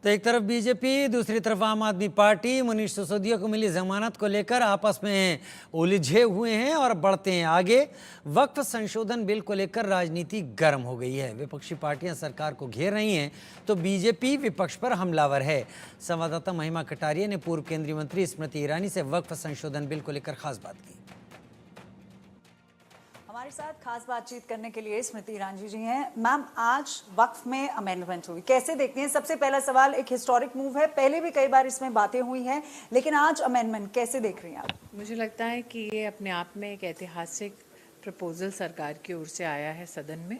तो एक तरफ बीजेपी, दूसरी तरफ आम आदमी पार्टी मनीष सिसोदिया को मिली जमानत को लेकर आपस में उलझे हुए हैं और बढ़ते हैं आगे। वक्फ संशोधन बिल को लेकर राजनीति गर्म हो गई है। विपक्षी पार्टियां सरकार को घेर रही हैं तो बीजेपी विपक्ष पर हमलावर है। संवाददाता महिमा कटारिया ने पूर्व केंद्रीय मंत्री स्मृति ईरानी से वक्फ संशोधन बिल को लेकर खास बात की। हमारे साथ खास बातचीत करने के लिए स्मृति ईरानी जी हैं। मैम, आज वक्फ में अमेंडमेंट हुई, कैसे देखते हैं? सबसे पहला सवाल, एक हिस्टोरिक मूव है, पहले भी कई बार इसमें बातें हुई हैं, लेकिन आज अमेंडमेंट कैसे देख रही हैं आप? मुझे लगता है कि ये अपने आप में एक ऐतिहासिक प्रपोजल सरकार की ओर से आया है सदन में।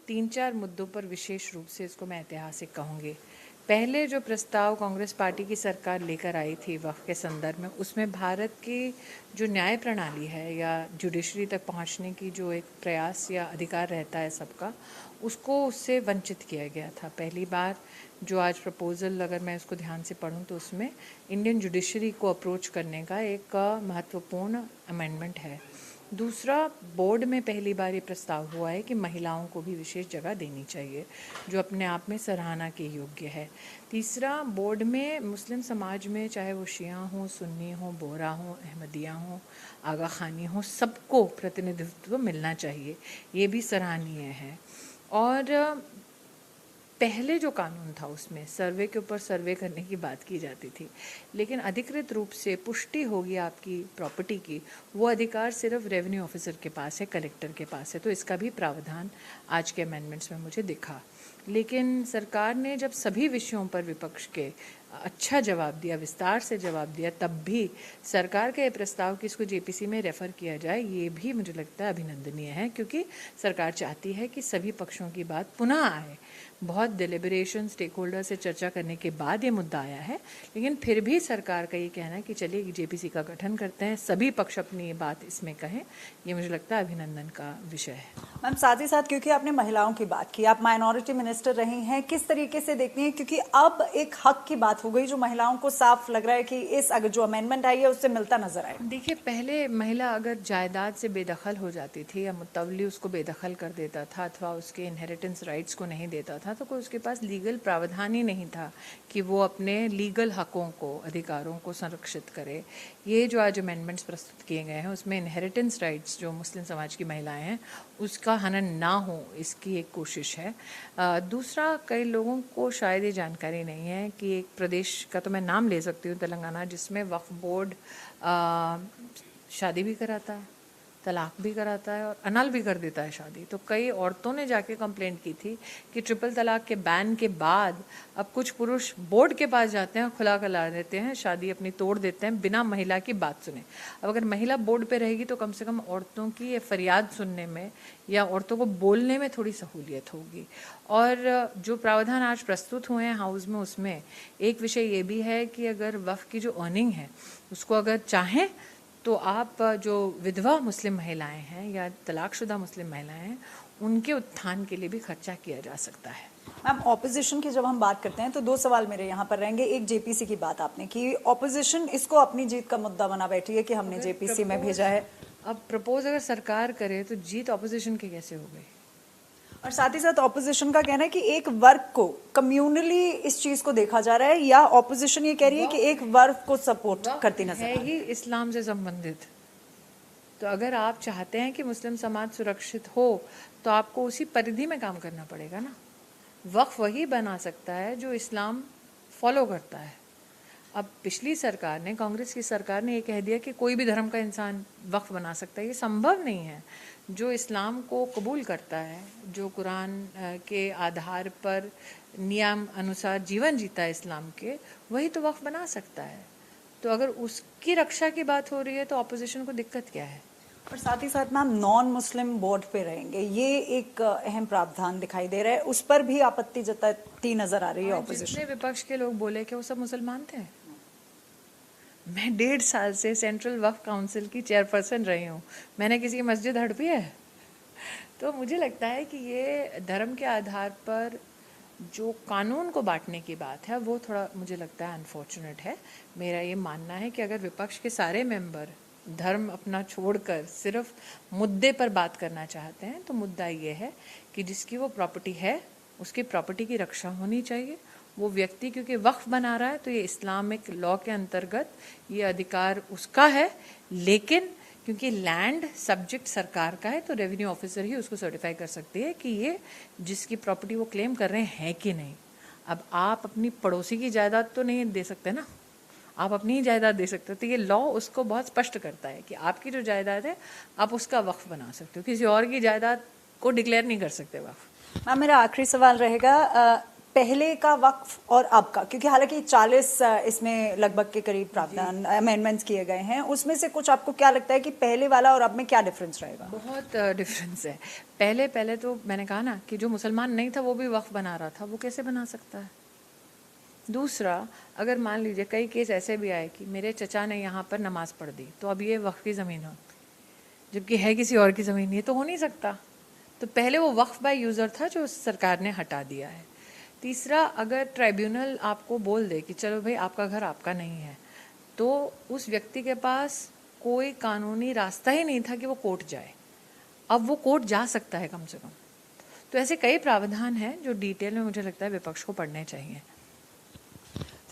3-4 मुद्दों पर विशेष रूप से इसको मैं ऐतिहासिक कहूँगी। पहले जो प्रस्ताव कांग्रेस पार्टी की सरकार लेकर आई थी वक्फ के संदर्भ में, उसमें भारत की जो न्याय प्रणाली है या जुडिशरी तक पहुंचने की जो एक प्रयास या अधिकार रहता है सबका, उसको उससे वंचित किया गया था। पहली बार जो आज प्रपोजल, अगर मैं उसको ध्यान से पढ़ूं तो उसमें इंडियन जुडिशरी को अप्रोच करने का एक महत्वपूर्ण अमेंडमेंट है। दूसरा, बोर्ड में पहली बार ये प्रस्ताव हुआ है कि महिलाओं को भी विशेष जगह देनी चाहिए, जो अपने आप में सराहना के योग्य है। तीसरा, बोर्ड में मुस्लिम समाज में, चाहे वो शिया हों, सुन्नी हों, बोहरा हों, अहमदिया हों, आगा खानी हों, सबको प्रतिनिधित्व मिलना चाहिए, ये भी सराहनीय है। और पहले जो कानून था उसमें सर्वे के ऊपर सर्वे करने की बात की जाती थी, लेकिन अधिकृत रूप से पुष्टि होगी आपकी प्रॉपर्टी की, वो अधिकार सिर्फ रेवेन्यू ऑफिसर के पास है, कलेक्टर के पास है। तो इसका भी प्रावधान आज के अमेंडमेंट्स में मुझे दिखा। लेकिन सरकार ने जब सभी विषयों पर विपक्ष के अच्छा जवाब दिया, विस्तार से जवाब दिया, तब भी सरकार का ये प्रस्ताव कि इसको जेपीसी में रेफ़र किया जाए, ये भी मुझे लगता है अभिनंदनीय है, क्योंकि सरकार चाहती है कि सभी पक्षों की बात पुनः आए। बहुत डिलिबरेशन, स्टेक होल्डर से चर्चा करने के बाद ये मुद्दा आया है, लेकिन फिर भी सरकार का ये कहना है कि चलिए जेपीसी का गठन करते हैं, सभी पक्ष अपनी ये बात इसमें कहें, ये मुझे लगता है अभिनंदन का विषय है। मैम, साथ ही साथ क्योंकि आपने महिलाओं की बात की, आप माइनॉरिटी मिनिस्टर रही हैं, किस तरीके से देखती हैं? क्योंकि अब एक हक की बात हो गई जो महिलाओं को साफ लग रहा है कि इस अगर जो अमेंडमेंट आई है उससे मिलता नजर आए। देखिए, पहले महिला अगर जायदाद से बेदखल हो जाती थी या मुतवली उसको बेदखल कर देता था अथवा उसके इनहेरिटेंस राइट्स को नहीं देता था, तो कोई उसके पास लीगल प्रावधान ही नहीं था कि वो अपने लीगल हकों को, अधिकारों को संरक्षित करे। ये जो आज अमेंडमेंट्स प्रस्तुत किए गए हैं उसमें इनहेरिटेंस राइट्स जो मुस्लिम समाज की महिलाएं हैं उसका हनन ना हो, इसकी एक कोशिश है। दूसरा, कई लोगों को शायद ये जानकारी नहीं है कि एक प्रदेश का तो मैं नाम ले सकती हूँ, तेलंगाना, जिसमें वक्फ बोर्ड शादी भी कराता है, तलाक भी कराता है और अनल भी कर देता है शादी। तो कई औरतों ने जाके कंप्लेंट की थी कि ट्रिपल तलाक के बैन के बाद अब कुछ पुरुष बोर्ड के पास जाते हैं और खुला करा देते हैं, शादी अपनी तोड़ देते हैं बिना महिला की बात सुने। अब अगर महिला बोर्ड पे रहेगी तो कम से कम औरतों की ये फरियाद सुनने में या औरतों को बोलने में थोड़ी सहूलियत होगी। और जो प्रावधान आज प्रस्तुत हुए हैं हाउस में, उसमें एक विषय ये भी है कि अगर वक्फ की जो अर्निंग है उसको अगर चाहें तो आप जो विधवा मुस्लिम महिलाएं हैं या तलाकशुदा मुस्लिम महिलाएं हैं, उनके उत्थान के लिए भी खर्चा किया जा सकता है। मैम, ऑपोजिशन की जब हम बात करते हैं तो 2 सवाल मेरे यहाँ पर रहेंगे। एक, जेपीसी की बात आपने की, ऑपोजिशन इसको अपनी जीत का मुद्दा बना बैठी है कि हमने जेपीसी में भेजा है। अब प्रपोज अगर सरकार करे तो जीत ऑपोजिशन की कैसे हो गई? और साथ ही साथ ऑपोजिशन का कहना है कि एक वर्ग को कम्युनली इस चीज को देखा जा रहा है, या ऑपोजिशन ये कह रही है कि एक वर्ग को सपोर्ट करती नजर है ही इस्लाम से संबंधित। तो अगर आप चाहते हैं कि मुस्लिम समाज सुरक्षित हो तो आपको उसी परिधि में काम करना पड़ेगा ना। वक्फ वही बना सकता है जो इस्लाम फॉलो करता है। अब पिछली सरकार ने, कांग्रेस की सरकार ने ये कह दिया कि कोई भी धर्म का इंसान वक्फ बना सकता है, ये संभव नहीं है। जो इस्लाम को कबूल करता है, जो कुरान के आधार पर नियम अनुसार जीवन जीता है इस्लाम के, वही तो वक्फ बना सकता है। तो अगर उसकी रक्षा की बात हो रही है तो ऑपोजिशन को दिक्कत क्या है? और साथ ही साथ मैम, नॉन मुस्लिम बोर्ड पे रहेंगे, ये एक अहम प्रावधान दिखाई दे रहा है, उस पर भी आपत्ति जताती नजर आ रही है ऑपोजिशन। जितने विपक्ष के लोग बोले कि वो सब मुसलमान थे। मैं 1.5 साल से सेंट्रल वक्फ काउंसिल की चेयरपर्सन रही हूँ, मैंने किसी की मस्जिद हड़पी है? तो मुझे लगता है कि ये धर्म के आधार पर जो कानून को बांटने की बात है वो थोड़ा मुझे लगता है अनफॉर्चुनेट है। मेरा ये मानना है कि अगर विपक्ष के सारे मेंबर धर्म अपना छोड़कर सिर्फ मुद्दे पर बात करना चाहते हैं तो मुद्दा ये है कि जिसकी वो प्रॉपर्टी है उसकी प्रॉपर्टी की रक्षा होनी चाहिए वो व्यक्ति क्योंकि वक्फ बना रहा है तो ये इस्लामिक लॉ के अंतर्गत ये अधिकार उसका है, लेकिन क्योंकि लैंड सब्जेक्ट सरकार का है तो रेवेन्यू ऑफिसर ही उसको सर्टिफाई कर सकती है कि ये जिसकी प्रॉपर्टी वो क्लेम कर रहे हैं कि नहीं। अब आप अपनी पड़ोसी की जायदाद तो नहीं दे सकते ना, आप अपनी ही जायदाद दे सकते हो। तो ये लॉ उसको बहुत स्पष्ट करता है कि आपकी जो जायदाद है आप उसका वक्फ बना सकते हो, किसी और की जायदाद को डिक्लेयर नहीं कर सकते वक्फ। मैम मेरा आखिरी सवाल रहेगा, पहले का वक्फ और अब का, क्योंकि हालांकि 40 इसमें लगभग के करीब प्रावधान अमेंडमेंट्स किए गए हैं, उसमें से कुछ आपको क्या लगता है कि पहले वाला और अब में क्या डिफरेंस रहेगा? बहुत डिफरेंस है। पहले तो मैंने कहा ना कि जो मुसलमान नहीं था वो भी वक्फ बना रहा था, वो कैसे बना सकता है? दूसरा, अगर मान लीजिए कई केस ऐसे भी आए कि मेरे चचा ने यहाँ पर नमाज पढ़ दी तो अब ये वक्फ की ज़मीन हो, जबकि है किसी और की ज़मीन, ये तो हो नहीं सकता। तो पहले वो वक्फ बाय यूज़र था जो सरकार ने हटा दिया है। तीसरा, अगर ट्राइब्यूनल आपको बोल दे कि चलो भाई आपका घर आपका नहीं है, तो उस व्यक्ति के पास कोई कानूनी रास्ता ही नहीं था कि वो कोर्ट जाए, अब वो कोर्ट जा सकता है कम से कम। तो ऐसे कई प्रावधान हैं जो डिटेल में मुझे लगता है विपक्ष को पढ़ने चाहिए।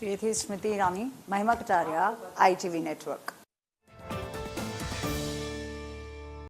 तो ये थी स्मृति ईरानी, महिमा कटारिया, ITV नेटवर्क।